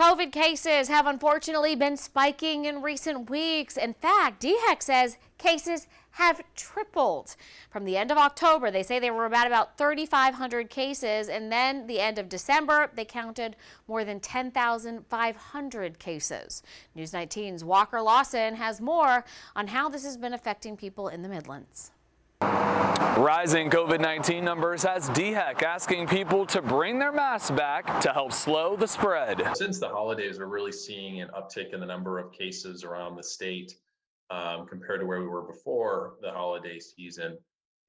COVID cases have unfortunately been spiking in recent weeks. In fact, DHEC says cases have tripled. From the end of October, they say they were about 3,500 cases, and then the end of December, they counted more than 10,500 cases. News 19's Walker Lawson has more on how this has been affecting people in the Midlands. Rising COVID-19 numbers has DHEC asking people to bring their masks back to help slow the spread. Since the holidays, we're really seeing an uptick in the number of cases around the state compared to where we were before the holiday season.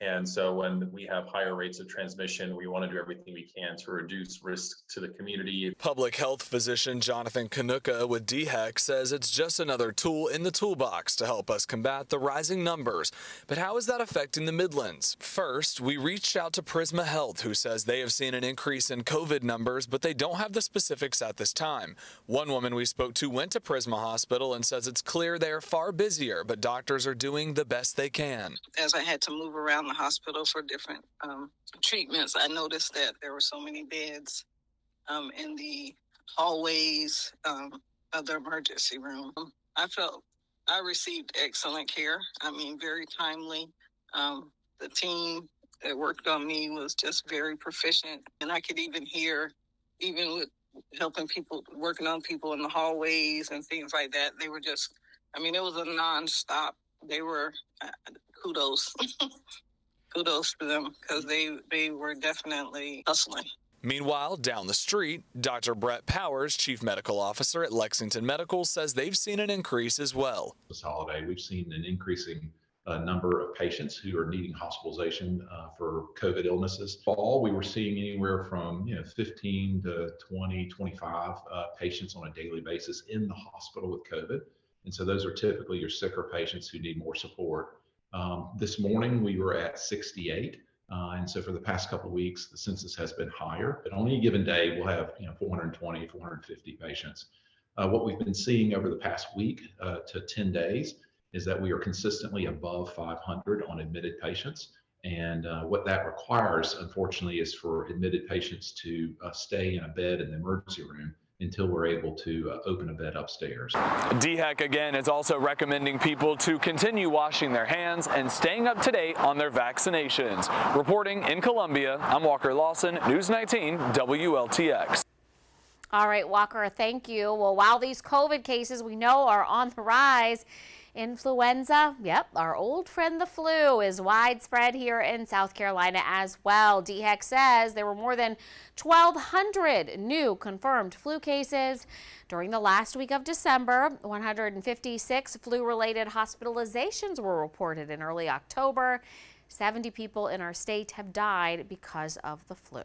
And so when we have higher rates of transmission, we want to do everything we can to reduce risk to the community. Public health physician Jonathan Kanuka with DHEC says it's just another tool in the toolbox to help us combat the rising numbers. But how is that affecting the Midlands? First, we reached out to Prisma Health, who says they have seen an increase in COVID numbers, but they don't have the specifics at this time. One woman we spoke to went to Prisma Hospital and says it's clear they are far busier, but doctors are doing the best they can. As I had to move around the hospital for different treatments, I noticed that there were so many beds in the hallways of the emergency room. I felt I received excellent care. I mean, very timely. The team that worked on me was just very proficient, and I could even hear, even with helping people, working on people in the hallways and things like that, they were just, I mean, it was a nonstop. They were, kudos. Kudos to them, because they were definitely hustling. Meanwhile, down the street, Dr. Brett Powers, Chief Medical Officer at Lexington Medical, says they've seen an increase as well. This holiday, we've seen an increasing number of patients who are needing hospitalization for COVID illnesses. Fall, we were seeing anywhere from 15 to 20, 25 patients on a daily basis in the hospital with COVID. And so those are typically your sicker patients who need more support. This morning we were at 68, and so for the past couple of weeks the census has been higher. But on any given day we'll have 420, 450 patients. What we've been seeing over the past week to 10 days is that we are consistently above 500 on admitted patients, and what that requires, unfortunately, is for admitted patients to stay in a bed in the emergency room until we're able to open a bed upstairs. DHEC again is also recommending people to continue washing their hands and staying up to date on their vaccinations. Reporting in Columbia, I'm Walker Lawson, News 19 WLTX. All right, Walker, thank you. Well, while these COVID cases we know are on the rise, influenza, yep, our old friend the flu, is widespread here in South Carolina as well. DHEC says there were more than 1,200 new confirmed flu cases during the last week of December. 156 flu-related hospitalizations were reported in early October. 70 people in our state have died because of the flu.